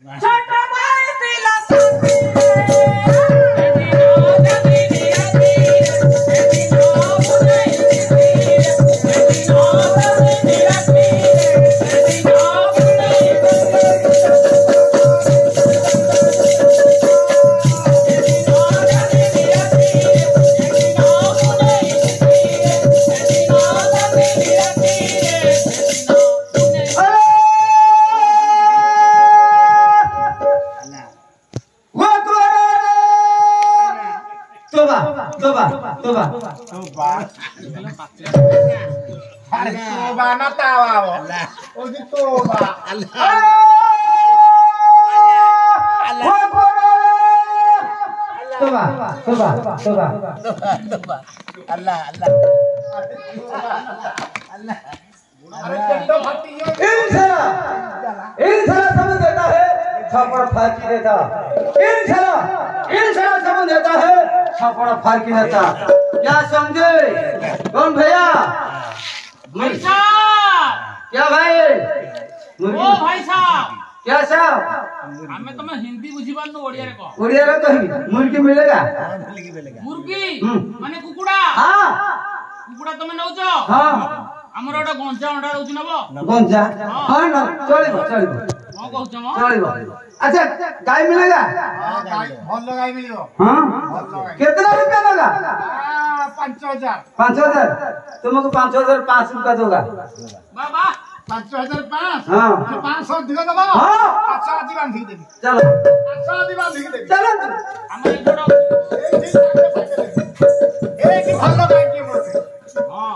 छोटा भाई दिला फारकी देता क्या समझे कौन भैया क्या भाई ओ भाई साहब क्या साहब हमें तो मैं हिंदी बुझी पार ओडिया रे को ओडिया रे कहि मुर्गी मिलेगा मुर्गी माने कुकुड़ा हां कुकुड़ा तमे नौ छ हां हमर ओटा गंजा अंडा रहउछ नबो गंजा हां न चलिबो हां कहउछ म चलिबो अच्छा गाय मिलेगा हां गाय भल गाय मिलियो हां कितना रुपया लगा 5000 5000 तुमको 5005 रुपया दूंगा बाबा 5005 हां 500 अधिक दबा हां अच्छा आदि बांधी देबी चलो अच्छा आदि बांधी देबी चलो हमर जोड़ो ए की भल गाय के मोर हां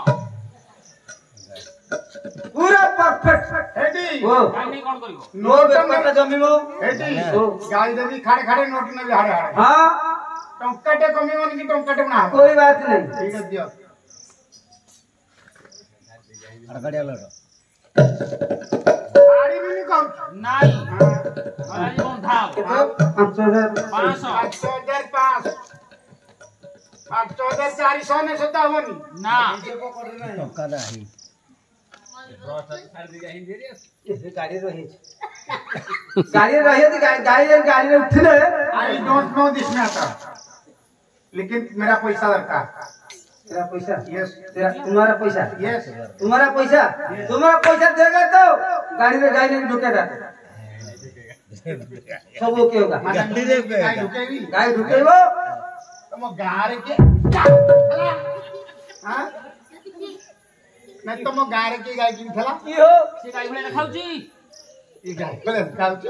पूरा परफेक्ट हेडी ओ गाय नहीं कोन करिवो नोट बेटा जमीमो हेडी गाय देबी खाड़े खाड़े नोट नेबी हाड़े हाड़े हां टंकाटे कमीवन की टंकाटे बना कोई बात नहीं ठीक है दियो अड़गड़िया लड़ो गाड़ी भी नहीं कहू नहीं महाराज कोन था 5000 500 5400 ने सदा होनी ना टका नाही गाड़ी रही थी गाड़ी में उठने I don't know this matter लेकिन मेरा पैसा दरकार तेरा पैसा यस तुम्हारा पैसा यस तुम्हारा पैसा देगा तो गाड़ी में ढुकेगा सब ओके होगा गाय ढुकेगी गाड़ी ढुकेगा तुम गारे के हां नहीं तुम गारे के गाय की थला की हो से गाय भले खाउची ई गाय बोले खाउची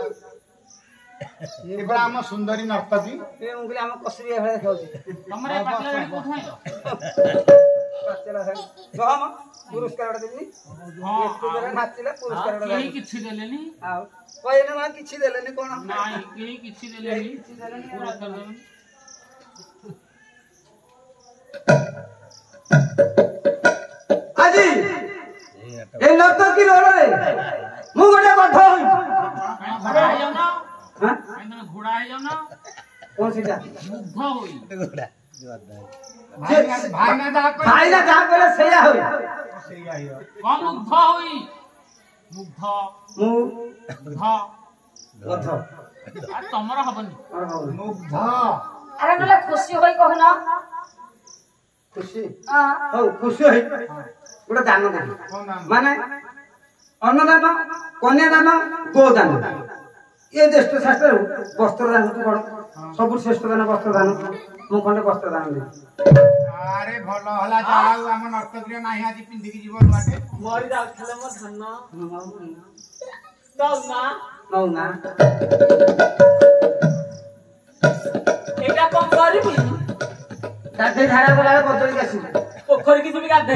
ये बड़ा हम सुंदरी नर्तकी ये उंगली हम कसरी है खाउची हमरे पाटला रे कोथाय चला है जो हम पुरस्कार देनी हां इसको जरा नाचिला पुरस्कार केही किछि देलेनी आओ कोई ना किछि देलेनी कोन नहीं केही किछि देलेनी पुरस्कार देलेनी आजी ए नर्तक की रोल रे मु गोटे कठ होई घोड़ा है जाओ ना हां मैंने घोड़ा है जाओ ना कौन सी जा मुग्ध होई भाई ना जा भाई ना जा करे सया होई सही आई हो कौन मुग्ध होई मुग्ध मु मुग्ध कठ आ तमरा हबनी मुग्ध अरे नले खुशी होई कहना खुशी हां हो खुशी होई गोटे दान दे माने अन्नदान कन्यादान गोदान ये ज्येष्ठ शास्त्र वस्त्र दान तो बड़ सब श्रेष्ठ दान वस्त्र दान मु खंडे वस्त्र दान दे अरे भलो हला जाऊ हम नर्तकी नाही आजी पिंधी की जीवन बाटे मरि जाउथले म धन्न दौ ना एटा कोन करबी गाधे झाड़ा बोला बदल के आसी पोखरी की तुम गाधे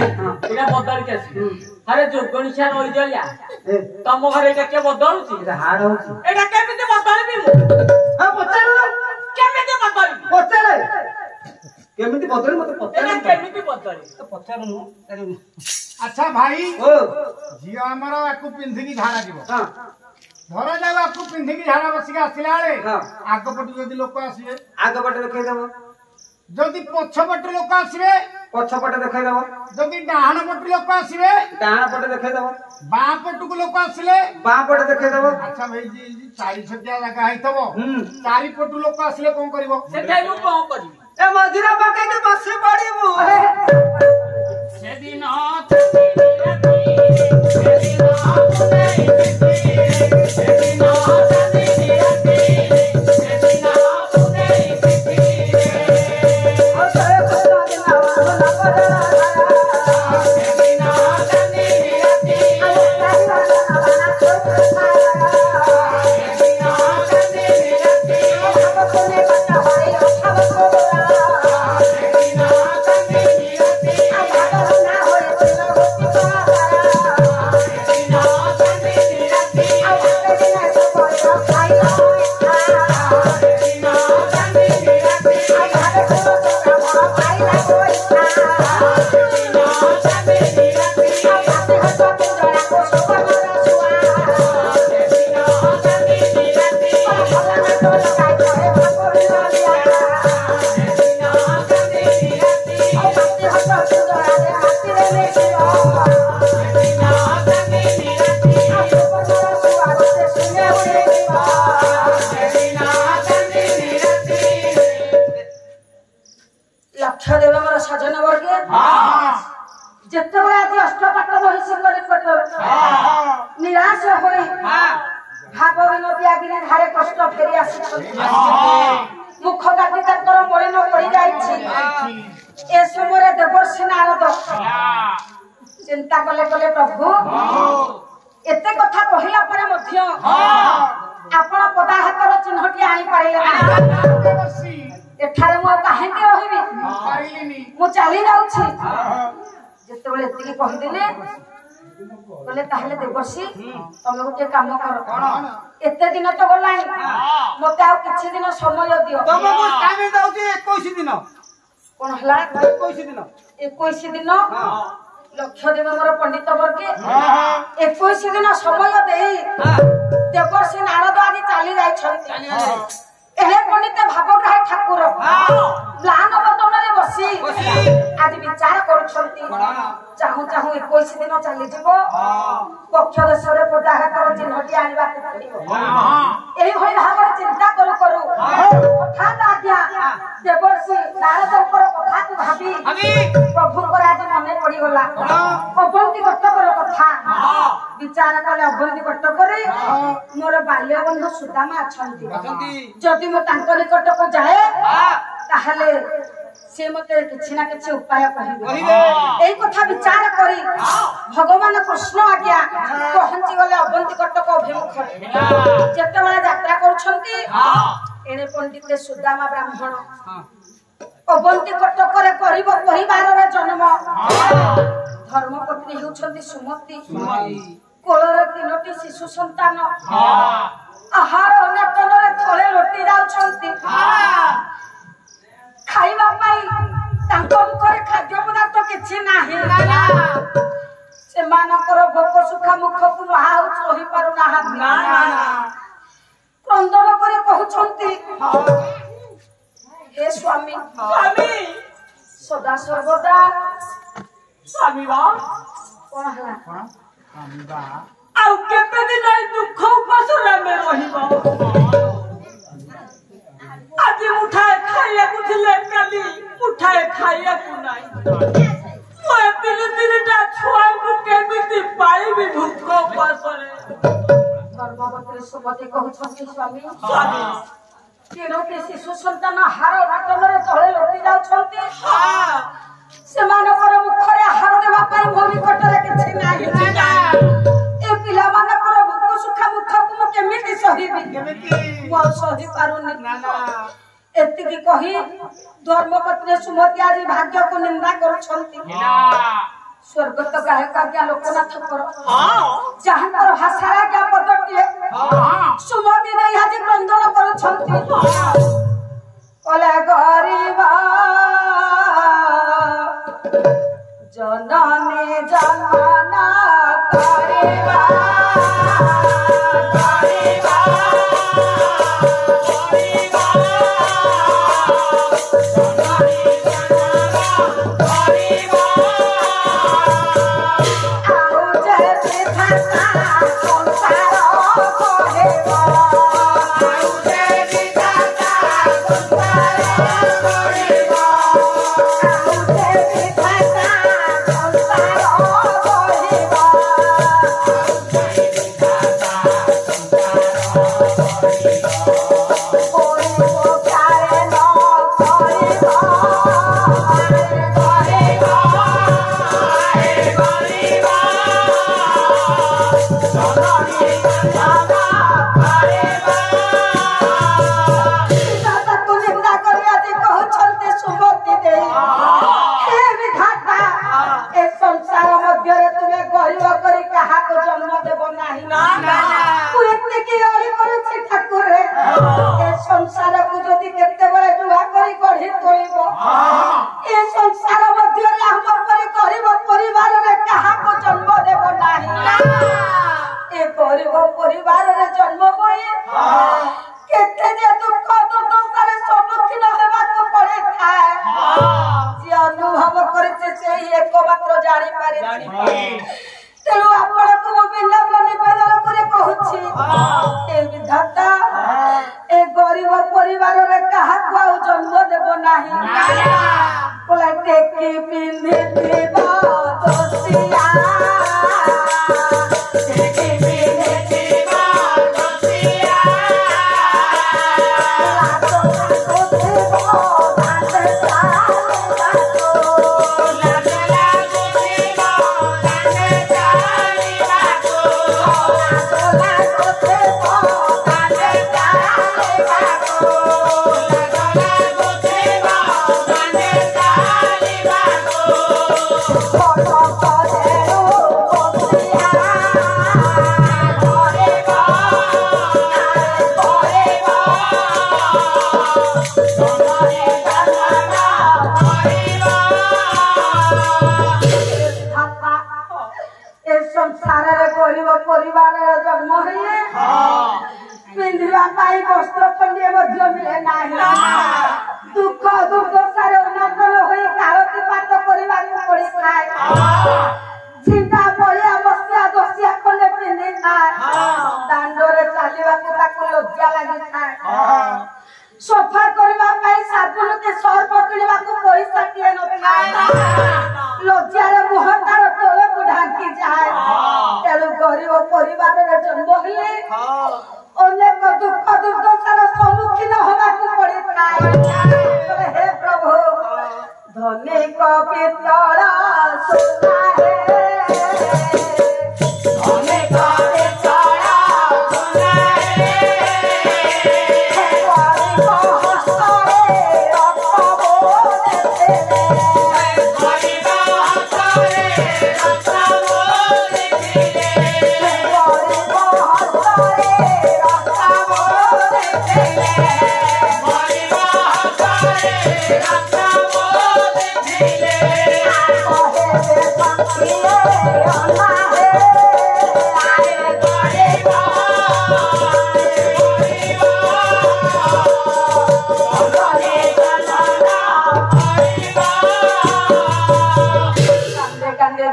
एटा बदल के आसी अरे जोगणिया रही जलिया तम घरे एटा के बदलुची एटा हाड़ होची एटा केमिते बदलबी मु हां पचार केमिते बदलबी पचार केमिति बदल मत एटा पचार केमिते बदलबी तो पचार नु अच्छा भाई ओ झियो हमर आकु पिंधी की झाड़ा जीव हां धर जाऊ आकु पिंधी की झाड़ा बसी के आसिला रे हां आग पटु जदी लोक आसीबे आग पटे रखे देबो जदी पछ पट लोक आसीबे ପଛପଟେ ଦେଖେଇଦବ ଯଦି ଡାହାଣ ପଟୁ ଲୋକ ଆସିବେ ଡାହାଣ ପଟେ ଦେଖେଇଦବ ବାଁ ପଟକୁ ଲୋକ ଆସିଲେ ବାଁ ପଟେ ଦେଖେଇଦବ ଆଚ୍ଛା ଭାଇ ଚାରି ଛତିଆ ଜାଗା ହେଇଥିବ ହୁଁ ଚାରିପଟୁ ଲୋକ ଆସିଲେ କଣ କରିବ? ସେଟା ମୁଁ କଣ କରିବି? ଏ ମଝିରେ ପକେଇକି ବସି ପଡିବୁ ସେଦିନ ଯେତେବେଳେ ଆଜି ଅଷ୍ଟପାଠ ମହିଷୀଙ୍କ ନିକଟରେ ନିରାଶ ହୋଇ ଭାବ ବିନୋଦୀ ଆଗରେ ଧାରେ କଷ୍ଟ ଫେରି ଆସିଛନ୍ତି ମୁଖ କାଟି ତାଙ୍କର ମଳିନ ପଡିଯାଇଛି ଏ ସମୟରେ ଦେବର୍ଷି ନାରଦ ଚିନ୍ତା କଲେ କଲେ ପ୍ରଭୁ ଏତେ କଥା କହିଲା ପରେ ମଧ୍ୟ ଆପଣ ପଦାହାତର ଚିହ୍ନଟି ଆଣିପାରିଲେ ନାହିଁ ଏଠାରେ ମୁଁ କାହିଁକି ରହିବି ମୁଁ ଚାଲି ଯାଉଛି ଯେତେବେଳେ ଏତିକି କହିଦେଲେ କହିଲେ ତାହେଲେ ଦେବର୍ଷି ତମେ ଗୋଟେ କାମ କର ଏତେ ଦିନ ତ ଗଲାଣି ମତେ ଆଉ କିଛି ଦିନ ସମୟ ଦିଅ ତମକୁ ଟାଇମ ଦଉଛି 21 ଦିନ କଣ ହେଲା 21 ଦିନ 21 ଦିନ ଲକ୍ଷ ଦେବ ମୋର ପଣ୍ଡିତ ବର୍ଗେ 21 ଦିନ ସମୟ ଦେଇ ଦେବର୍ଷି ନାରଦ ଆଜି ଚାଲି ଯାଇଛନ୍ତି ଏହେ ପଣ୍ଡିତ ଭାବଗ୍ରାହୀ ଠାକୁର ମ୍ଳାନ ବଦନରେ ବସି ଆଜି ବିଚାର କରୁଛନ୍ତି ଚାହୁଁ ଚାହୁଁ 21 ଦିନ ଚାଲିଯିବ ପକ୍ଷ ଦେଶରେ ପଦାଘାତର ଚିହ୍ନଟି ଆଣିବାକୁ ପଡିବ ଏଇଭଳି ଭାବରେ ଚିନ୍ତା କରୁ କରୁ ହଠାତ୍ ଆଜ୍ଞା ଦେବର୍ଷି ନାରଦଙ୍କର କଥାକୁ ଭାବି ପ୍ରଭୁଙ୍କର ଆଜି ମନେ ପଡିଗଲା ଅବନ୍ତୀ କଟକର କଥା ବିଚାର କଲେ ଅବନ୍ତୀ କଟକରେ ମୋର ବାଲ୍ୟ ବନ୍ଧୁ ସୁଦାମା ଅଛନ୍ତି ଯଦି ମୁଁ ତାଙ୍କ ନିକଟକୁ ଯାଏ ତାହେଲେ ସେ ମତେ କିଛି ନା କିଛି ଉପାୟ କହିବେ ଏଇ କଥା ବିଚାର କରି ଭଗବାନ କୃଷ୍ଣ ଆଜ୍ଞା ପହଞ୍ଚି ଗଲେ ଅବନ୍ତୀ କଟକ ଅଭିମୁଖରେ ଯେତେବେଳେ ଯାତ୍ରା କରୁଛନ୍ତି ଏଣେ ପଣ୍ଡିତ ସୁଦାମା ବ୍ରାହ୍ମଣ ଅବନ୍ତୀ କଟକରେ ଗରିବ ପରିବାରର ଜନ୍ମ ଧର୍ମପତ୍ନୀ ହେଉଛନ୍ତି ସୁମତି କୋଳରେ 3ଟି ଶିଶୁ ସନ୍ତାନ ଆହାର ଅନେଟନରେ ଥଳେ ଲୋଟି ଯାଉଛନ୍ତି ଖାଇବା ପାଇଁ ତାଙ୍କ ମୁଖରେ ଖାଦ୍ୟ ପଦାର୍ଥ କିଛି ନାହିଁ ସେମାନଙ୍କର ଭୋକ ସୁଖା ମୁଖକୁ ମହାଉଚ ହୋଇପାରୁନାହାନ୍ତି କ୍ରନ୍ଦନ କରି କହୁଛନ୍ତି हे स्वामी ସ୍ୱାମୀ सदा सर्वदा ସ୍ୱାମୀ ବା कौन है ଆଉ କେତେ ଦିନ ଏଇ ଦୁଃଖ ଉପାସରେ ଆମେ ରହିବ ଆଜି ମୁଠାଏ ଖାଇବାକୁ ଥିଲେ କାଲି ମୁଠାଏ ଖାଇବାକୁ ନାହିଁ ମୁଁ ଏ 3ଟା ଛୁଆଙ୍କୁ କେମିତି ପାଳିବି ଦୁଃଖ ଉପାସରେ गर्भवती सुमति कहउछंती स्वामी ସ୍ୱାମୀ 3ଟି शिशु संतान हार घाटनरे तळे लोटी जाउछंती सेमानकर मुखरे आहार देबा पई मो निकटरे किछि नाही ए पिला मानकर भूख सुखा मुखକୁ ମୁଁ କେମିତି ସହିବି ମୁଁ ସହି ପାରୁନି ଏତିକି କହି ଧର୍ମପତ୍ନୀ ସୁମତି ଆଜି ଭାଗ୍ୟକୁ ନିନ୍ଦା କରୁଛନ୍ତି स्वर्गत गायक आज्ञा लोकनाथ कर जहांकर भाषार आज्ञा पदटिए सुमति देई आज क्रंदन करुछंती कले गरीबा जननी जनना करिबा गरीबा गरीबा जननी जनना करिबा तेणु आपको मो बिल्ला निवेदन करे कहूची ए विधाता ए गरीब परिवार रे कहा को जन्म देब नाही बोला टेकी पिंधि देबा दोसिया टेकी पिंधि देबा दोसिया लातो लातो देबो दाते परिवार जन्म हुए पिंधिया वस्त्र खंडे मिले ना दुख दुर्दशार अनटन हो कालतीपात पड़ी थाए चिंता बलिया मसिया दसिया खंडे पिंधि थाए दांडरे चलवा लज्जा लगी थाए सफा करने साबुन के सर्फ किणवा पैसा टे न लज्जार मुह तार तौक ढांकी जाए तेणु गरीब परिवार जन्म हुए अनेक दुख दुर्दशार सम्मुखीन होगाकू पड़ी थाए हे प्रभु धनिक पितल सुना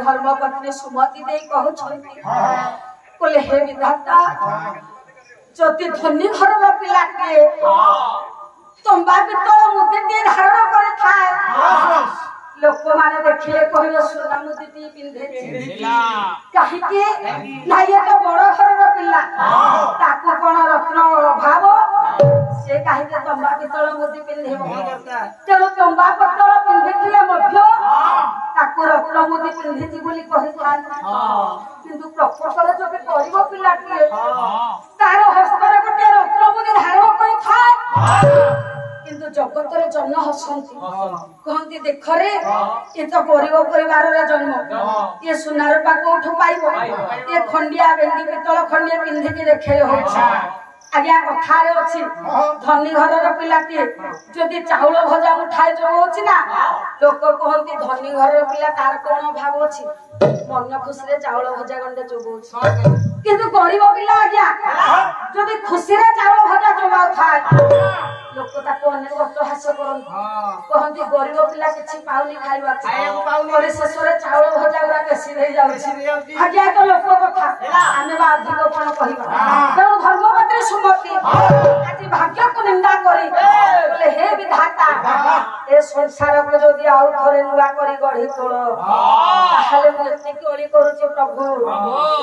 धर्मपत्नी सुमति दे कहले हे विधाता जति धनी घर पिलाटे तंबा पितल मुदी धारण करे थाए लोक माने देखिले कहले सोना मुदी पिंधे कहीं ना ये तो बड़ घर पिला ताकू कोन रत्न अभाव से कहीं तंबा पितल मुदी पिंधे तेणु तंबा पितल पिंधे मध्य ताकू रत्न मुदी पिंधि बोली कहि किंतु प्रकृतर जो गरीब पिलाटी तार हस्तर गोटे रत्न मुदी धारण करि थाए किंतु जगत रे जन्म हसंती कहंती देखरे ये तो गरीब परिवार रे जन्म ये सुनार पा कोठु पाइबो ये खंडिया बेंदी पितल खंडिया पिंधि के देखे होछि आज्ञा कथा रे अछि धनी घर रे पिलाटी जदी चाउल भजा मुठाई जो होछि ना लोक कहंती धनी घर रे पिला तार कोन भाव अछि मन खुशी रे चाउल भजा गंडे जोबोछि किंतु गरीब पिला आज्ञा जदी खुशी रे चाउल भजा जोबा थाए लोक ताको अनेक उपहास करन कहंती गरीब पिला किछि पाउनी खाइबा और शेषरे चाउल भजा गुरा केसी रहि जाउछि आज्ञा तो लोक कथा आमे बा अधिक कोन कहिबा तेणु धर्मपत्नी सुमति आज भाग्य को निंदा करी बोले हे विधाता ए संसार को जदि आउ थरे नुआ करी गढ़ी तोड़ ताहले मु एतिकी ओली करूची प्रभु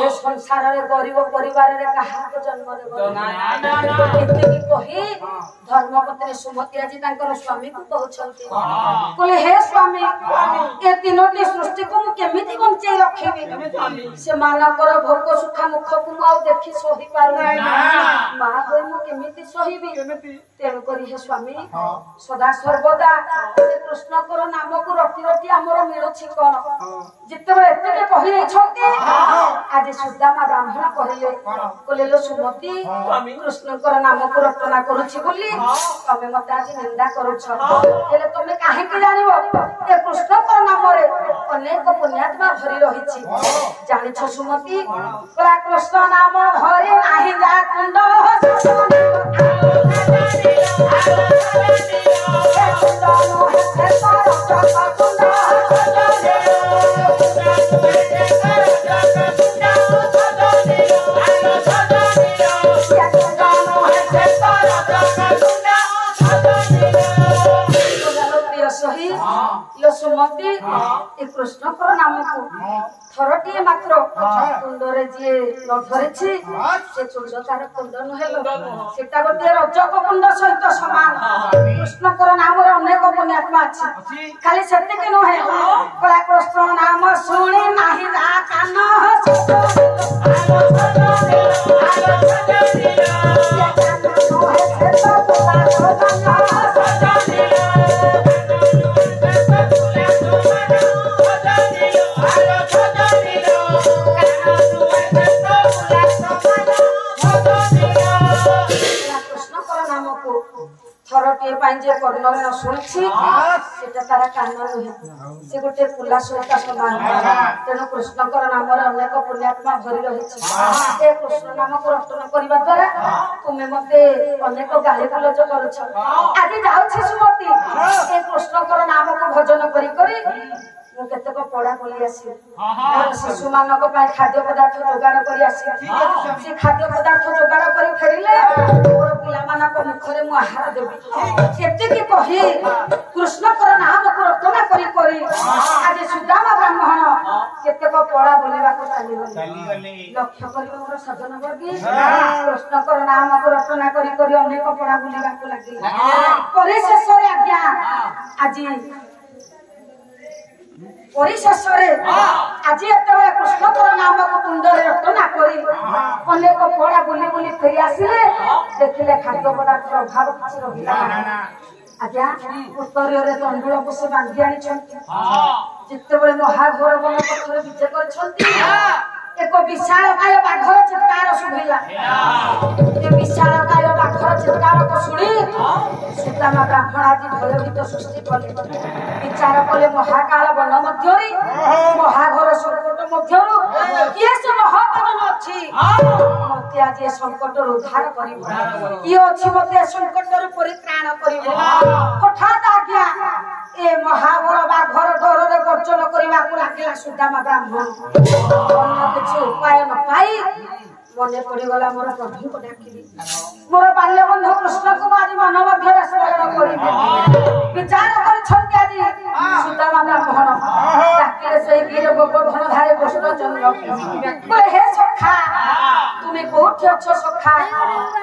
ए संसार रे गरीब परिवार रे कहा को जन्म देबो एतिकी कही धर्मपत्नी सुमति आजी तांकर स्वामी को कहउछंती बोले हे स्वामी ए तीनोटी सृष्टि को मु केमिति बंचै रखिबी से मानकर भोग सुख मुख को मु आउ देखि सही पारु मा होय मु केमिति सहीबी तेणु करी हे स्वामी सदा सर्वदा कृष्ण कर नाम को रति रति हमर मिलुछि कोन जितेबे एते कहि छथि आज सुदामा ब्राह्मण कहले बोले लो सुमति कृष्ण कर नाम को रटना करूछि बोली तमे मते आज निंदा करूछ हेले तमे काहे कि जानिबो ए कृष्ण कर नाम रे अनेक पुण्यात्मा भरी रहिछि जानिछ सुमति पूरा कृष्ण नाम हरि नाही जा कुंड सुमति कृष्ण कर नाम को थरटी मात्र कुंडरे जी न धरिछि से चुंड तार कुंड नहेलो सेटा गोटे रजक कुंड सहित समान कृष्ण कर नाम रे अनेक पुण्यात्मा अछि खाली सेते के नहे कला कृष्ण नाम सुनी नाही जा कान थरटे पांजे कर्णरे न सुनछि सेटा तारा कान नहे से गोटे पुला सहित समान तेणु कृष्ण कर नाम रे अनेक पुण्यात्मा भरी रहिछि ए कृष्ण नाम को रटन करिबा द्वारा तुमे मते अनेक गाली गुलज करूछ आज जाउछि सुमति ए कृष्ण कर नाम को भजन करी करी मु केतक पड़ा बोली आसी शिशु मानक पाई खाद्य पदार्थ जोगाड़ करी आसी से खाद्य पदार्थ जोगाड़ करी फेरिले मोर पिला मानक मुखरे मु आहार देबी एते की कही कृष्ण कर नाम को रटना करी करी आज सुदामा ब्राह्मण केतक पड़ा बोलिबा को चाली गले लक्ष्य करी मोर सजन वर्गी कृष्ण कर नाम को रटना करी करी अनेक पड़ा बोलिबा को लागी करे शेषरे आज्ञा आज परिशेषरे आज एतबे कृष्ण कर नाम को कुंडरे रटना करी अनेक पड़ा बुली बुली फेरी आसिले देखिले खाद्य पदार्थ अभाव किछि रहिला आज्ञा उत्तरीय रे तंडुळ बसे बांधी आनी छंती जितेबे महाघोर वन पथरे विजय करछंती एक विशाल काय बाघर चित्कार सुभिला ए विशाल काय बाघर चित्कार को सुनी सुदामा ब्राह्मण आदि भयभीत सृष्टि कले विचार कले महाकाल वन मध्यरी महाघोर संकट मध्यरु किए से महापदन अछि मते आज ए संकट उद्धार करिबो किए अछि मते संकट रु परित्राण करिबो हठात आज्ञा ए महाबल बाघर डर रे गर्जन करिबा को लागिला सुदामा ब्राह्मण किसी उपाय न पाई मने पड़ी गला मोर प्रभु को डाकिली मोर बाल्य बंधु कृष्ण को आज मन मध्य स्मरण करिबे विचार कर छंती आज सुदामा ब्राह्मण डाकिले से गिरे गोवर्धन धारे कृष्ण चंद्र बोले हे सखा तुमे कोठी अछ सखा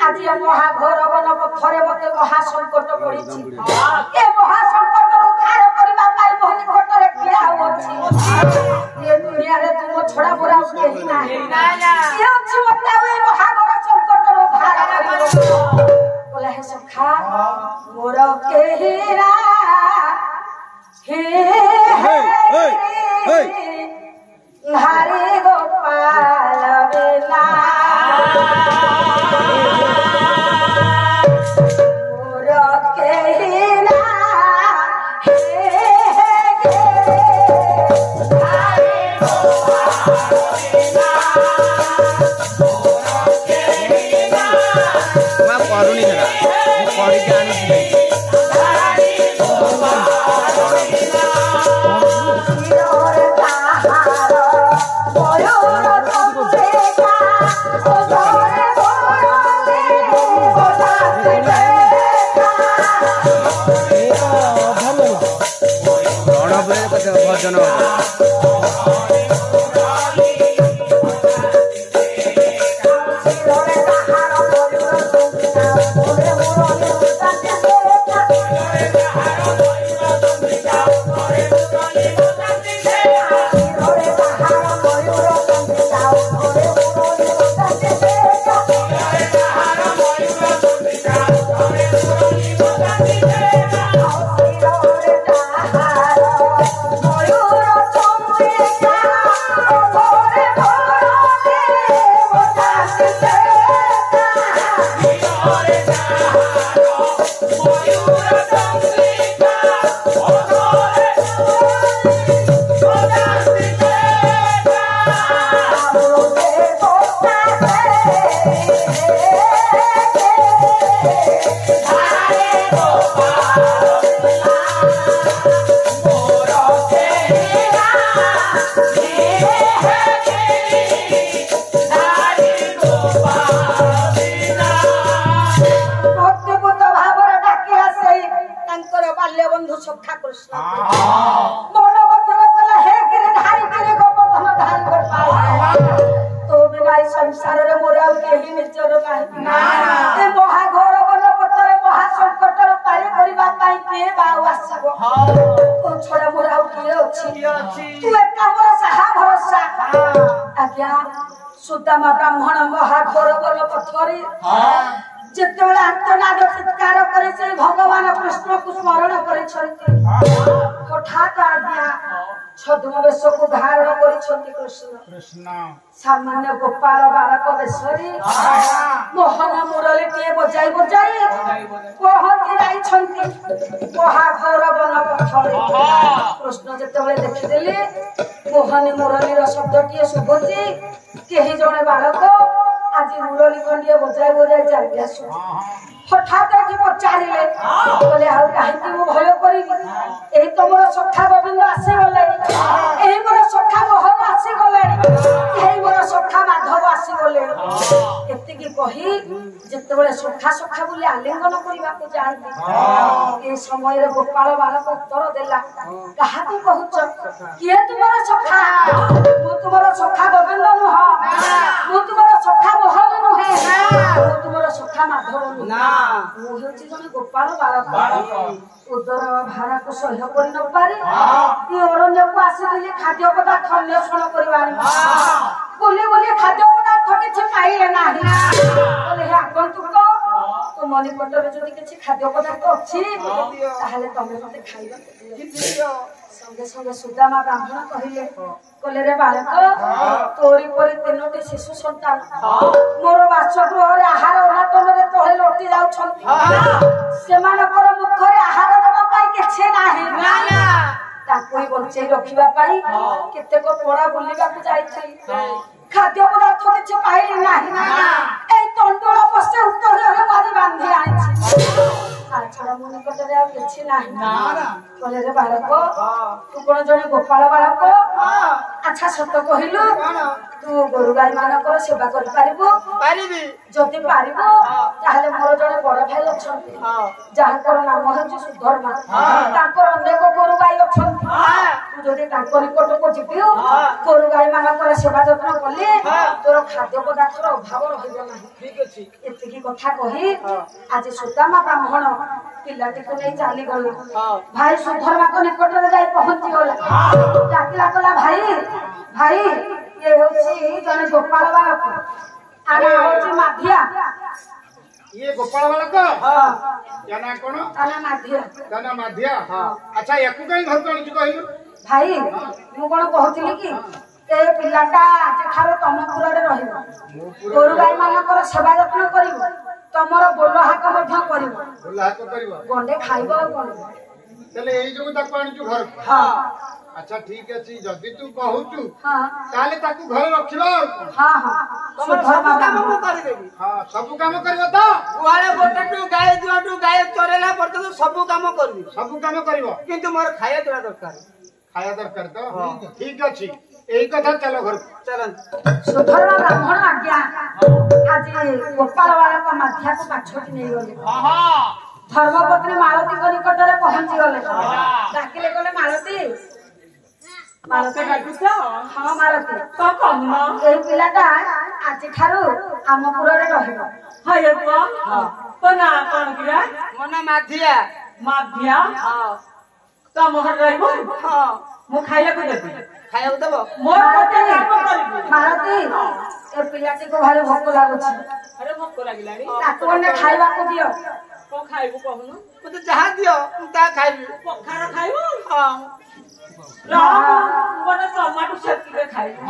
आज महाघोर वन पथरे मते महा संकट पड़िछि ए महा संकट उद्धार करिबा पाई मोहनी कोटरे किया होछि ये दुनिया रे तुम छोड़ा मोरा केही नाही ये अछि मते ए महाघोर संकट उद्धार करिबो बोले हे सखा मोर केहीरा हे हरे गोपाल बेला मोर केहीरा सुदामा ब्राह्मण महाघोर बल पथरी जेतेबेले आर्तनाद चित्कार करे से भगवान कृष्ण को स्मरण करे छथि हठात आज्ञा छद्मवेश को धारण करे छथि कृष्ण सामान्य गोपाल बालक बेशरी मोहन मुरली टे बजाई पहुंची जाई छथि महाघोर बल पथरी कृष्ण जेतेबेले देखिदेले मोहन मुरली रो शब्द टिए सुबोची केही जने बालक आज मुरली खंडिए बजाई चली आसु हठात एठी पचारिले बोले आ काहे मु भय करिबी एही तो मोर सखा गोविंद आसी गले एही मोर सखा मोहन आसी गले एही मोर सखा माधव आसी गले एति की कही जेतेबेले सखा बोली आलिंगन करिबा को जाणती ए समय रे गोपाल बालक उत्तर देला काहा तू कहउछ किए तुमर सखा मु तुमर सखा गोविंद नुह मु तुमर सखा मोहन नुहे मु तुमर सखा माधव ना मु हेछि जने गोपाल बालक उदर भारा को सह्य करि न पारे ई अरण्य को आसी खाद्य पदार्थ अन्वेषण करिवानी बोली खाद्य पदार्थ किछि पाइले नाही बोले हे आगंतुक तो मनि पटरे जदि किछि खाद्य पदार्थ अछि ताहाले तमे मते खाइबा दियो संगे संगे सुदामा ब्राह्मण कहिले कोले रे बालक तोरी परि तीनोटी शिशु संतान मोर बासगृह रे आहार अनाटन रे तळे लोटी जाउ छथि सेमानकर मुख रे आहार देबा पाई किछि नाही ना ताकोई बंचै रखिबा पाई केतेक पोड़ा बुलिबा को जाइछि खाद्य पदार्थ किछि पाइली नाही एई तंडोळ पसे उत्तर रे बारी बांधी आइछि आछड़ा मुनि कटरे आ किछि नाही ना कोले रे बालक तू कोन जने गोपाल बालक अच्छा सत कहिलु तू गोरु गाय मानकर सेवा करि पारिबो जदि पारिबो ताहले मोर जने बड़ भाई अछंती जाहकर नाम हेछि सुधर्मा तांकर अनेक गोरु गाय अछंती तू जदि तांकर निकट को जिबियो गोरु गाय मानकर सेवा जत्न कले तोर खाद्य पदार्थर अभाव रहिबो नाही ठीक अछि एति की कथा कहि आज सुदामा ब्राह्मण पिलाटी को नै चाली गलो भाई सुधर्मा को निकट रे जाई पहुंची गला डाकिला कला भाई ये होछि जने गोपाल बालक आना होछि माधिया ये गोपाल बालक हां याना कोन ताना माधिया हां अच्छा याकु कहीं घर को आनी कहलु भाई मु कोन कहथिली कि ए पिलाटा आज खारो तमपुर रे रहिबो गोरु गाय मानकर सेवा यत्न करिवो तमरो बोल हाक मध्य करिवो बोल हाक करिवो गंडे खाइबो कोन तले एई जो ताको आनी घर हां अच्छा ठीक अछि जदी तू कहूचु हां ताले ताकू घर रखिलो हां तमर सब काम को करि देबी हां सब काम करबो त वाले गोटटू गाय चरेला परत सब काम करबी सब काम करबो किंतु मोर खाया देला दरकार तो ठीक अछि एई कथा चलो घर चलन सुधर्मा ब्राह्मण आज्ञा आज गोपाल बालक माध्या को पाछोटी नै गले धर्मपत्नी मालती को निकट रे पहुंची गले डाकिले गले मालती ମାରତେ ଡାକୁଛ ହଁ ମାରତି କଣ କହୁନ ଏଇ ପିଲାଟା ଆଜିଠାରୁ ଆମ ପୁରରେ ରହିବ। ହଏ ପୁଅ ତୋ ନାଁ କଣ କିରା ମୋ ନାଁ ମାଧିଆ। ମାଧ୍ୟା ତମ ଘରେ ରହିବ ମୁଁ ଖାଇବାକୁ ଦେବି ଖାଇବାକୁ ଦେବ? ମୋର ଗୋଟେ କାମ କରିବି ମାରତି ଏ ପିଲାଟିକୁ ଭାରି ଭୋକ ଲାଗୁଛି, ଆରେ ଭୋକ ଲାଗିଲାଣି ତାକୁ ଗଣ୍ଡେ ଖାଇବାକୁ ଦିଅ। କଣ ଖାଇବୁ କହୁନ ମତେ ଯାହା ଦିଅ ମୁଁ ତାହା ଖାଇବି। ପଖାଳ ଖାଇବୁ ହଁ ଗୋଟେ ଟମାଟୋ ଛେଚିରେ ଖାଇବୁ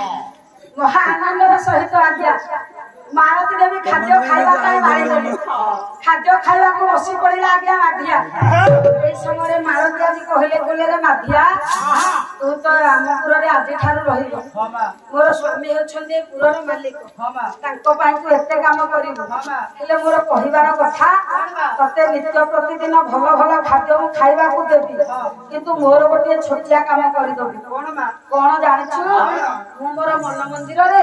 ମହା ଆନନ୍ଦର ସହିତ ଆଜ୍ଞା ମାରତି ଦେବୀ ଖାଦ୍ୟ ଖାଇବା ପାଇଁ ବାହାରିଲେଣି। ଖାଦ୍ୟ ଖାଇବାକୁ ବସି ପଡିଲା ଆଜ୍ଞା ମାଧିଆ। ଏଇ ସମୟରେ ମାଳତୀ ଆଜି କହିଲେ କହିଲେ ମାଧିଆ ତୁ ତ ଆମ ପୁରରେ ଆଜିଠାରୁ ରହିବ। ମୋର ସ୍ୱାମୀ ହେଉଛନ୍ତି ପୁରର ମାଲିକ, ତାଙ୍କ ପାଇଁ ତୁ ଏତେ କାମ କରିବୁ। ହେଲେ ମୋର କହିବାର କଥା ତତେ ନିତ୍ୟ ପ୍ରତିଦିନ ଭଲ ଭଲ ଖାଦ୍ୟ ମୁଁ ଖାଇବାକୁ ଦେବି, କିନ୍ତୁ ମୋର ଗୋଟିଏ ଛୋଟିଆ କାମ କରିଦେବି। କଣ ଜାଣିଛୁ? ମୁଁ ମୋର ମନ ମନ୍ଦିରରେ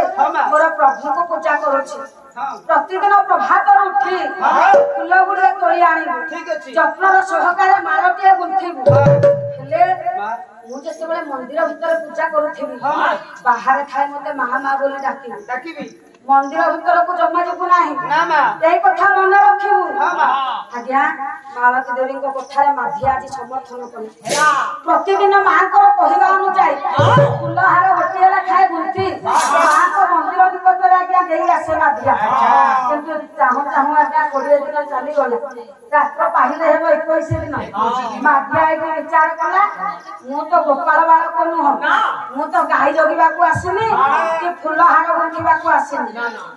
ମୋର ପ୍ରଭୁଙ୍କୁ ପୂଜା କରୁଛି। ପ୍ରତିଦିନ ପ୍ରଭାତରୁ ଉଠି ଫୁଲ ଗୁଡିଏ ତୋଳି ଆଣିବୁ, ଯତ୍ନର ସହକାରେ ମାଳଟିଏ ଗୁନ୍ଥିବୁ। ହେଲେ ମୁଁ ଯେତେବେଳେ ମନ୍ଦିର ଭିତରେ ପୂଜା କରୁଥିବି ବାହାରେ ଥାଏ ମତେ ମା ମା ବୋଲି ଡାକିବି। ମନ୍ଦିର ଭିତରକୁ ଜମା ଯିବୁ ନାହିଁ, ଏଇ କଥା ମନେ ରଖିବୁ। ଆଜ୍ଞା ମାଳତୀ ଦେବୀଙ୍କ କଥାରେ ମାଧିଆ ଆଜି ସମର୍ଥନ କଲେ। ପ୍ରତିଦିନ ମାଙ୍କର କହିବା ଅନୁଯାୟୀ ଫୁଲ ହାର ଗୋଟିଏ ଲେଖାଏ ଗୁନ୍ଥି ମାଙ୍କ ମନ୍ଦିର ନିକଟରେ ଆଜ୍ଞା ଦେଇ ଆସେ ମାଧିଆ। କିନ୍ତୁ ଚାହୁଁ ଚାହୁଁ ଆଜ୍ଞା 20 ଦିନ ଚାଲିଗଲା। ରାତ୍ର ପାହିଲେ ହେବ 21 ଦିନ। ମାଧିଆ ଏଇଠି ବିଚାର କଲା ମୁଁ ତ ଗୋପାଳ ବାଳକ ନୁହଁ, ମୁଁ ତ ଗାଈ ଜଗିବାକୁ ଆସିନି କି ଫୁଲ ହାର ଗୁନ୍ଥିବାକୁ ଆସିନି।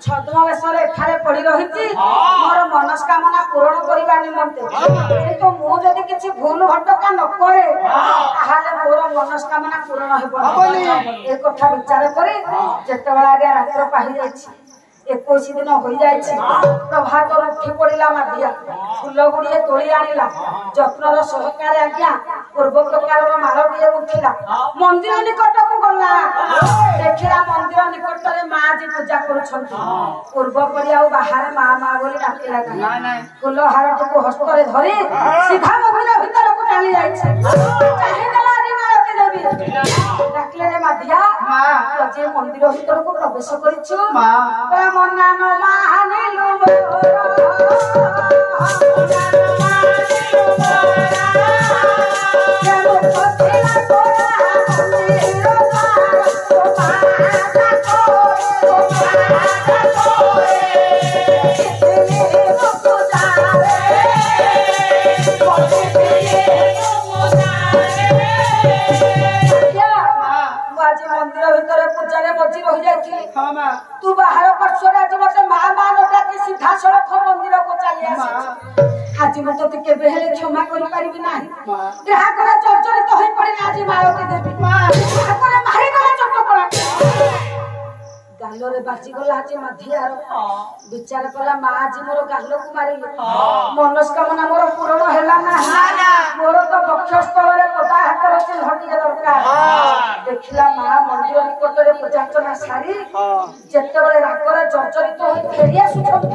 ଛଦ୍ମ ବେଶରେ ଏଠାରେ ପଡି ରହିଛି ମୋର ମନସ୍କାମନା ପୂରଣ କରିବା ନିମନ୍ତେ। କିନ୍ତୁ ମୁଁ ଯଦି କିଛି ଭୁଲ ଭଟକା ନ କରେ ତାହେଲେ ମୋର ମନସ୍କାମନା ପୂରଣ ହେବ। ଏ କଥା ବିଚାର କରି ଯେତେବେଳେ ଆଜ୍ଞା ରାତ୍ର ପାହି ଯାଇଛି 21 ଦିନ ହୋଇଯାଇଛି, ପ୍ରଭାତରୁ ଉଠି ପଡିଲା ମାଧିଆ। ଫୁଲ ଗୁଡିଏ ତୋଳି ଆଣିଲା, ଯତ୍ନର ସହକାରେ ଆଜ୍ଞା ପୂର୍ବ ପ୍ରକାରର ମାଳଟିଏ ଉଠିଲା। ମନ୍ଦିର ନିକଟକୁ ଗଲା, ଦେଖିଲା ମନ୍ଦିର ନିକଟରେ ମା ଆଜି ପୂଜା କରୁଛନ୍ତି। ପୂର୍ବ ପରି ଆଉ ବାହାରେ ମା ମା ବୋଲି ଡାକିଲା ନାହିଁ। ଫୁଲ ହାରଟିକୁ ହସ୍ତରେ ଧରି ସିଧା ମନ୍ଦିର ଭିତରକୁ ଚାଲି ଯାଇଛି। ଚାହିଁଦେଲା ଆଜି ମାଳତୀ ଦେବୀ, ଡାକିଲେ ରେ ମାଧିଆ ଆଜି ମନ୍ଦିର ଭିତରକୁ ପ୍ରବେଶ କରିଛୁ। ମନା ମାନିଲୁ ଆଜି ମନ୍ଦିର ଭିତରେ ପୂଜାରେ ମଝି ରହିଯାଇଥିଲି। ତୁ ବାହାର ପାର୍ଶ୍ୱରେ ଆଜି ମତେ ମା ମା ନ ଡାକି ସିଧାସଳଖ ମନ୍ଦିରକୁ ଚାଲି ଆସିଛୁ। ଆଜି ମୁଁ ତତେ କେବେ ହେଲେ କ୍ଷମା କରିପାରିବି ନାହିଁ। ଗ୍ରାହକରେ ଜର୍ଜରିତ ହୋଇ ପଡିଲା ଆଜି ମାଳତୀ ଦେବୀ। ଗ୍ରାହକରେ ମାରିଗଲା ଚଟକଣା, ଗାଲରେ ବାଜିଗଲା ଆଜି ମାଧିଆର। ବିଚାର କଲା ମା ଆଜି ମୋର ଗାଲକୁ ମାରିଲେ, ମନସ୍କାମନା ମୋର ପୂରଣ ହେଲା ନାହିଁ। ମୋର ତ ବକ୍ଷସ୍ଥଳରେ ପଦା ହାତର ଚିହ୍ନ ଟିକେ ଦରକାର। ଦେଖିଲା ମା ମନ୍ଦିର ନିକଟରେ ପୂଜାର୍ଚ୍ଚନା ସାରି ଯେତେବେଳେ ରାଗରେ ଜର୍ଜରିତ ହୋଇ ଫେରି ଆସୁଛନ୍ତି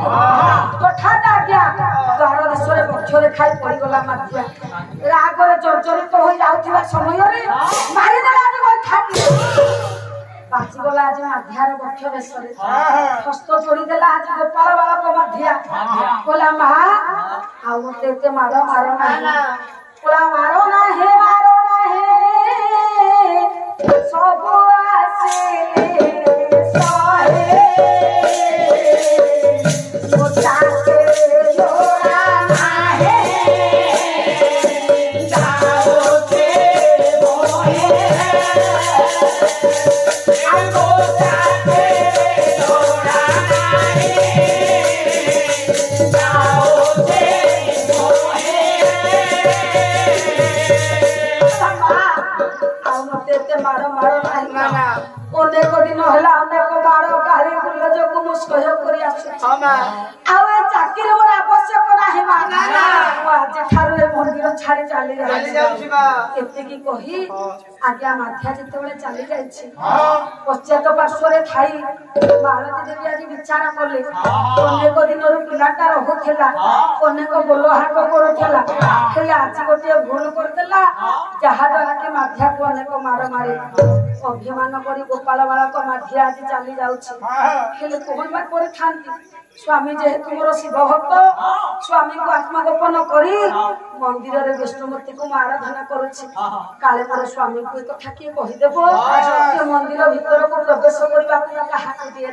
ହଠାତ୍ ଆଜ୍ଞା ଦ୍ୱାର ଦେଶରେ ବକ୍ଷରେ ଖାଇ ପଡିଗଲା ମାଧିଆ। ରାଗରେ ଜର୍ଜରିତ ହୋଇ ଯାଉଥିବା ସମୟରେ ମାରିଦେଲା ଆଜି ବୈଠାଟି। ବାଜିଗଲା ଆଜି ମାଧିଆର ବକ୍ଷ ଦେଶରେ। ହସ୍ତ ଯୋଡିଦେଲା ଆଜି ଗୋପାଳ ବାଳକ ମାଧିଆ। କହିଲା ମା ଆଉ ମତେ ଏତେ ମାର ନାହିଁ। କହିଲା ମାର ନାହିଁ ସବୁ ଆସିଲେ ସହେ ମୋଟାକେ ଲୋଡ଼ା ନାହିଁ ଯାଉତେ ମୋହେ ମୋଟାକେ ଲୋଡ଼ା ନାହିଁ ଯାଉତେ ମୋହେ। ଆଉ ମତେ ଏତେ ମାର ନାହିଁ। ଅନେକ ଦିନ ହେଲା ଅନେକ ମାର ଗାଳି ଗୁଲଜକୁ ମୁଁ ସହ୍ୟ କରି ଆସୁଛି। ଆଉ ଏ ଚାକିରି ମୋର ଆବଶ୍ୟକ ନାହିଁ ମା। ମୁଁ ଆଜିଠାରୁ ଏ ମନ୍ଦିର ଛାଡି ଚାଲି ଯାଉଛି। ଏତିକି କହି ଆଜ୍ଞା ମାଧିଆ ଯେତେବେଳେ ଚାଲି ଯାଇଛି ପଶ୍ଚାତ ପାର୍ଶ୍ୱରେ ଥାଇ ମାଳତୀ ଦେବୀ ଆଜି ବିଚାର କଲେ। ଅନେକ ଦିନରୁ ପିଲାଟା ରହୁଥିଲା, ଅନେକ ବୋଲ ହାକ କରୁଥିଲା, ହେଲେ ଆଜି ଗୋଟିଏ ଭୁଲ କରିଦେଲା ଯାହାଦ୍ୱାରା କି ମାଧ୍ୟାକୁ ଅନେକ ମାର ମାରି ଅଭିମାନ କରି ଗୋପାଳ ବାଳକ ମାଧ୍ୟା ଆଜି ଚାଲି ଯାଉଛି। ହେଲେ କଣ ବା କରିଥାନ୍ତି ସ୍ୱାମୀ ଯେହେତୁ ମୋର ଶିବ ଭକ୍ତ ସ୍ୱାମୀଙ୍କୁ ଆତ୍ମଗୋପନ କରି ମନ୍ଦିରରେ ବିଷ୍ଣୁମୂର୍ତ୍ତିକୁ ମୁଁ ଆରାଧନା କରୁଛି। କାଳେ ମୋର ସ୍ୱାମୀଙ୍କୁ ଏ କଥା କିଏ କହିଦେବ ଏ ମନ୍ଦିର ଭିତରକୁ ପ୍ରବେଶ କରିବାକୁ କାହାକୁ ଦିଏ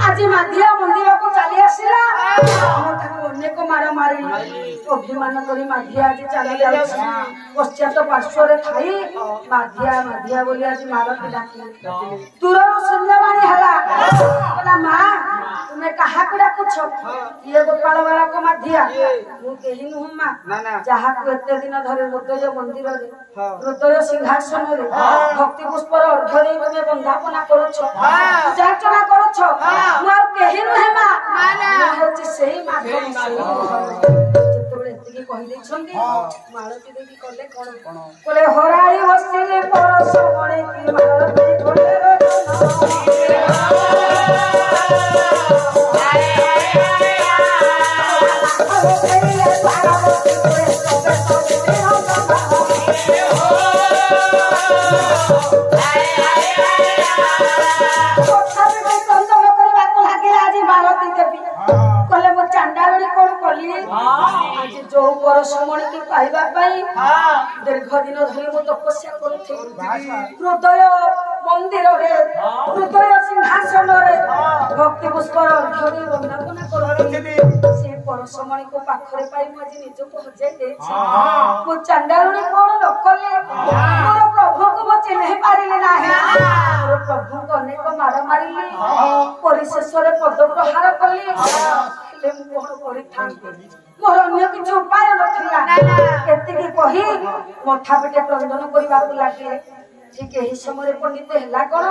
ଆଜି ମାଧ୍ୟା ମନ୍ଦିରକୁ ଚାଲି ଆସିଲା ମୁଁ ତାକୁ ଅନେକ ମାର ମାରି ଅଭିମାନ କରି ମାଧ୍ୟା ଆଜି ଚାଲି ଯାଉଛି। ପଶ୍ଚାତ ପାର୍ଶ୍ୱରେ ଥାଇ ମାଧ୍ୟା ବୋଲି ଆଜି ମାରତି ଡାକିଲେ। ଦୂରରୁ ଶୂନ୍ୟବାଣୀ ହେଲା କହିଲା ମା ତୁମେ କାହାକୁ ଡାକୁଛ? ଇଏ ଗୋପାଳ ବାଳକ ମାଧ୍ୟା। ମୁଁ କେହି ନୁହଁ ମା ଯାହାକୁ ଏତେ ଦିନ ଧରି ହୃଦୟ ମନ୍ଦିରରେ ହୃଦୟ ସିଂହାସନରେ ଭକ୍ତି ପୁଷ୍ପର ଅର୍ଘ୍ୟ ଦେଇ ତୁମେ ବନ୍ଦାପନା କରୁଛ ପୂଜାର୍ଚ୍ଚନା କରୁଛ। ମୁଁ ଆଉ କେହି ନୁହେଁ ମା ମୁଁ ହେଉଛି ସେଇ ମାଧବ ସେଇ ଯେତେବେଳେ ଏତିକି କହିଦେଇଛନ୍ତି ମାଳତୀ ଦେବୀ କଲେ କଣ କହିଲେ ହରାଇ ବସିଲେ ପରଶ ମଣି କି ମାଳତୀ ଯୋଉ ପରଶମଣି କି ପାଇବା ପାଇଁ ଦୀର୍ଘ ଦିନ ଧରି ମୁଁ ତପସ୍ୟା କରୁଥିଲି ହୃଦୟ ମନ୍ଦିରରେ ହୃଦୟ ସିଂହାସନରେ ଭକ୍ତି ପୁଷ୍ପର ଅର୍ଘ୍ୟ ଦେଇ ବନ୍ଦାପନା କରୁଥିଲି। ସେ ପରଶମଣିକୁ ପାଖରେ ପାଇ ମୁଁ ଆଜି ନିଜକୁ ହଜାଇ ଦେଇଛି। ମୁଁ ଚାଣ୍ଡାଳୁଣୀ କଣ ନ କଲି ମୋର ପ୍ରଭୁଙ୍କୁ ମୁଁ ଚିହ୍ନି ପାରିଲି ନାହିଁ। ମୋର ପ୍ରଭୁଙ୍କୁ ଅନେକ ମାର ମାରିଲି ପରିଶେଷରେ ପଦ ପ୍ରହାର କଲି। ହେଲେ ମୁଁ କଣ କରିଥାନ୍ତି ମୋର ଅନ୍ୟ କିଛି ଉପାୟ ନଥିଲା। ଏତିକି କହି ମଥା ପିଠେ କ୍ରନ୍ଦନ କରିବାକୁ ଲାଗିଲେ। ଠିକ ଏହି ସମୟରେ ପଣ୍ଡିତ ହେଲା କଣ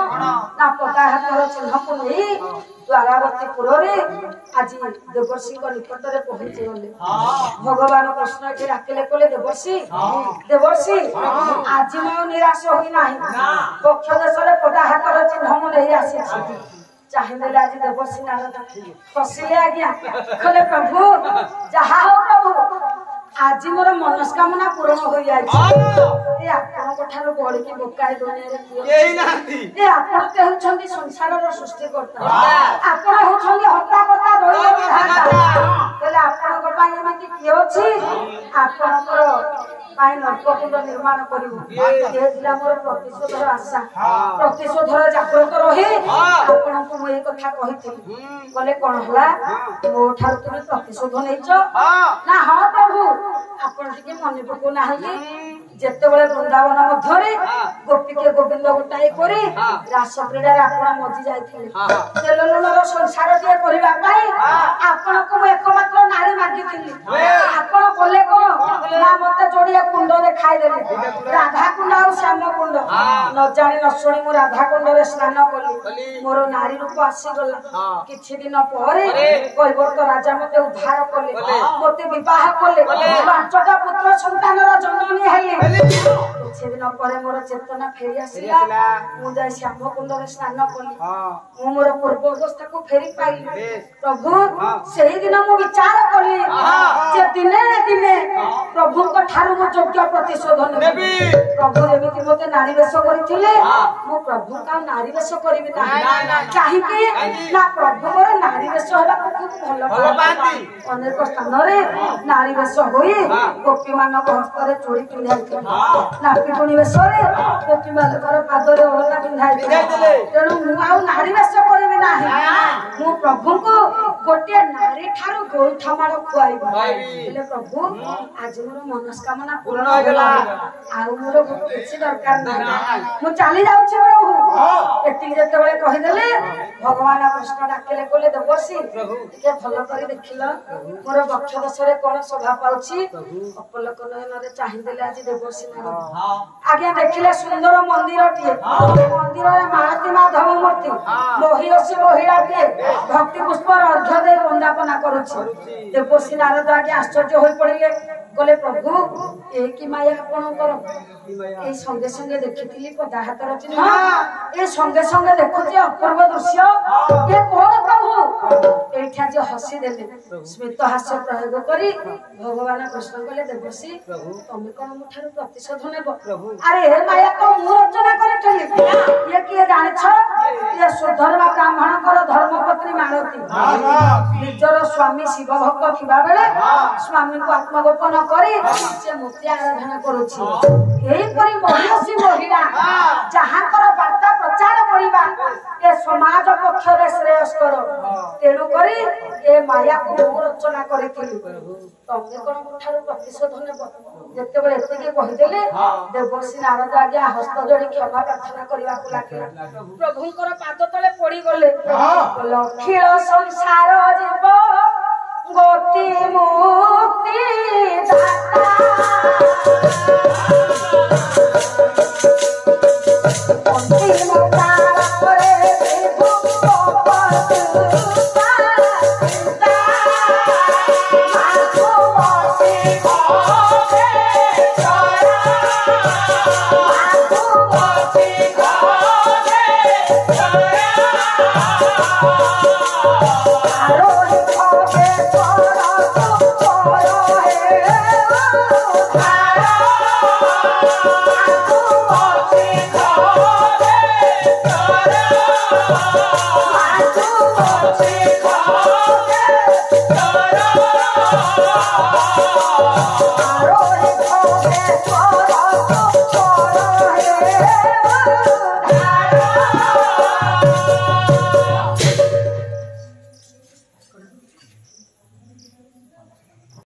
ନା ପଦା ହାତର ଚିହ୍ନକୁ ନେଇ ଦ୍ୱାରାବତୀପୁରରେ ଆଜି ଦେବର୍ଷିଙ୍କ ନିକଟରେ ପହଞ୍ଚି ଗଲେ। ଭଗବାନ କୃଷ୍ଣ ଏଠି ଡାକିଲେ କହିଲେ ଦେବର୍ଷି ଆଜି ମୁଁ ନିରାଶ ହୋଇନାହିଁ। ପକ୍ଷ ଦେଶରେ ପଦା ହାତର ଚିହ୍ନ ମୁଁ ନେଇ ଆସିଛି। ଚାହିଁଦେଲେ ଆଜି ଦେବର୍ଷି ନାରଦ ହସିଲେ ଆଜ୍ଞା କହିଲେ ପ୍ରଭୁ ଯାହା ହଉ ପ୍ରଭୁ ଆଜି ମୋର ମନସ୍କାମନା ପୂରଣ ହୋଇଯାଇଛି। ଏ ଆପଣଙ୍କ ଠାରୁ ବଳିକି ବୋକାଏ ଦୁନିଆରେ କିଏ ଆପଣ ତ ହେଉଛନ୍ତି ସଂସାରର ସୃଷ୍ଟିକର୍ତ୍ତା ଆପଣ ହେଉଛନ୍ତି ହର୍ତ୍ତାକର୍ତ୍ତା ଦୈବ ବିଧାତା। ହେଲେ ଆପଣଙ୍କ ପାଇଁ ଏମିତି କିଏ ଅଛି ଆପଣଙ୍କର ପାଇଁ ନର୍କକୁଣ୍ଡ ନିର୍ମାଣ କରିବୁ। ଏ ଥିଲା ମୋର ପ୍ରତିଶୋଧର ଆଶା ପ୍ରତିଶୋଧର ଜାଗ୍ରତ ରହି ଆପଣଙ୍କୁ ମୁଁ ଏଇ କଥା କହିଥିଲି। କହିଲେ କଣ ହେଲା ମୋ ଠାରୁ ତୁମେ ପ୍ରତିଶୋଧ ନେଇଛ ନା? ହଁ ପ୍ରଭୁ ଆପଣ ଟିକେ ମନେ ପକଉନାହାନ୍ତି ଯେତେବେଳେ ବୃନ୍ଦାବନ ମଧ୍ୟରେ ଗୋପୀକେ ଗୋବିନ୍ଦ ଗୋଟାଏ କରି ରାସ କ୍ରୀଡ଼ାରେ ଆପଣ ମଜି ଯାଇଥିଲେ ତେଲଲୁଣର ସଂସାରଟିଏ କରିବା ପାଇଁ ଆପଣଙ୍କୁ ମୁଁ ଏକମାତ୍ର ନାରୀ ମାଗିଥିଲି। ଆପଣ କଲେ କଣ ନା ମତେ ଯୋଡ଼ିଏ କୁଣ୍ଡ ଦେଖାଇଦେଲେ ରାଧା କୁଣ୍ଡ ଆଉ ଶ୍ୟାମ କୁଣ୍ଡ। ନ ଜାଣି ନ ଶୁଣି ମୁଁ ରାଧା କୁଣ୍ଡରେ ସ୍ନାନ କଲି ମୋର ନାରୀ ରୂପ ଆସିଗଲା। କିଛି ଦିନ ପରେ କୈବର୍ତ୍ତ ରାଜା ମତେ ଉଦ୍ଧାର କଲେ ମତେ ବିବାହ କଲେ 5ଟା ପୁତ୍ର ସନ୍ତାନର ଜନନୀ ହେଲି। କିଛି ଦିନ ପରେ ମୋର ଚେତନା ଫେରି ଆସିଲା ମୁଁ ଯାଇ ଶ୍ୟାମ କୁଣ୍ଡରେ ସ୍ନାନ କଲି ମୁଁ ମୋର ପୂର୍ବ ଅବସ୍ଥାକୁ ଫେରି ପାଇଲି। ପ୍ରଭୁ ସେଇଦିନ ମୁଁ ବିଚାର କଲି ଯେ ଦିନେ ଦିନେ ପ୍ରଭୁଙ୍କ ଠାରୁ ମୁଁ ଯୋଗ୍ୟ ପ୍ରତିଶୋଧ ନେବି। ପ୍ରଭୁ ଯେମିତି ମତେ ନାରୀ ବେଶ କରିଥିଲେ ମୁଁ ପ୍ରଭୁଙ୍କୁ ଆଉ ନାରୀ ବେଶ କରିବି ନାହିଁ। କାହିଁକି ନା ପ୍ରଭୁ ମୋର ନାରୀ ବେଶ ହେବାକୁ ଖୁବ୍ ଭଲ ପାଆନ୍ତି। ଅନେକ ସ୍ଥାନରେ ନାରୀ ବେଶ ହୋଇ ଗୋପୀ ମାନଙ୍କ ହସ୍ତରେ ଚୁଡ଼ି ପିନ୍ଧାଇଥିଲେ ନାପିଟୁଣୀ ବେଶରେ ଗୋପୀ ମାନଙ୍କର ପାଦରେ ଅଳତା ପିନ୍ଧାଇଥିଲେ। ତେଣୁ ମୁଁ ଆଉ ନାରୀ ବେଶ କରିବି ନାହିଁ। ମୁଁ ପ୍ରଭୁଙ୍କୁ ଗୋଟିଏ ନାରୀ ଠାରୁ ଗୋଇଠା ମାଡ଼ ଖୁଆଇବି। ହେଲେ ପ୍ରଭୁ ଆଜି ମୋର ମନସ୍କାମନା ପୂରଣ ହେଲା ଆଉ ମୋର କିଛି ଦରକାର ନାହିଁ। ମୁଁ ଚାଲି ଯାଉଛି ପ୍ରଭୁ। ଏତିକି ଯେତେବେଳେ କହିଦେଲେ ଭଗବାନ କୃଷ୍ଣ ଡାକିଲେ କହିଲେ ଦେବର୍ଷି ଟିକେ ଭଲ କରି ଦେଖିଲ ମୋର ବକ୍ଷ ଦେଶରେ କଣ ଶୋଭା ପାଉଛି। ଅପଲକ ନୟନରେ ଚାହିଁଦେଲେ ଆଜି ଦେବର୍ଷି ଆଜ୍ଞା ଦେଖିଲେ ସୁନ୍ଦର ମନ୍ଦିରଟିଏ ମନ୍ଦିରରେ ମାଳତୀ ମାଧବ ମୂର୍ତ୍ତି ମହିଷୀ ମହିଳାଟିଏ ଭକ୍ତି ପୁଷ୍ପର ଅର୍ଘ୍ୟ दे वंदापना करुछि देवर्षि नारद आगे आश्चर्य होई पड़िले कहले प्रभु ए की माया आपणकर ए संगे संगे देखिथिली पदा हाथ रचि ए संगे संगे देखुछि अपूर्व दृश्य ए कोन प्रभु एठा जे हसी देले स्मित हास्य प्रयोग करी भगवान कृष्ण कहले देवर्षि तमे कोन मुठारु प्रतिशोध नेबो अरे हे माया को मु रचना करथली ये किए जानिछ ये सुधर्मा ब्राह्मण कर धर्मपत्नी मानती निजर स्वामी शिव भक्त थिबा बेले स्वामी को आत्मगोपन करी से मूर्ति आराधना करूछि एही परि महिषी महिला जहांकर वार्ता प्रचार करिबा ए समाज पक्ष रे श्रेयस्कर तेणु करी ए माया को रचना करिथिलु तमे कोन मुठारु प्रतिशोध नेबो जेतेबेले एतिके कहिदेले देवर्षि नारद आगे हस्त जोड़ी क्षमा प्रार्थना करिबा को लागिला प्रभुंकर पाद तले पड़ी गले लखिल संसार जीव गति मुक्ति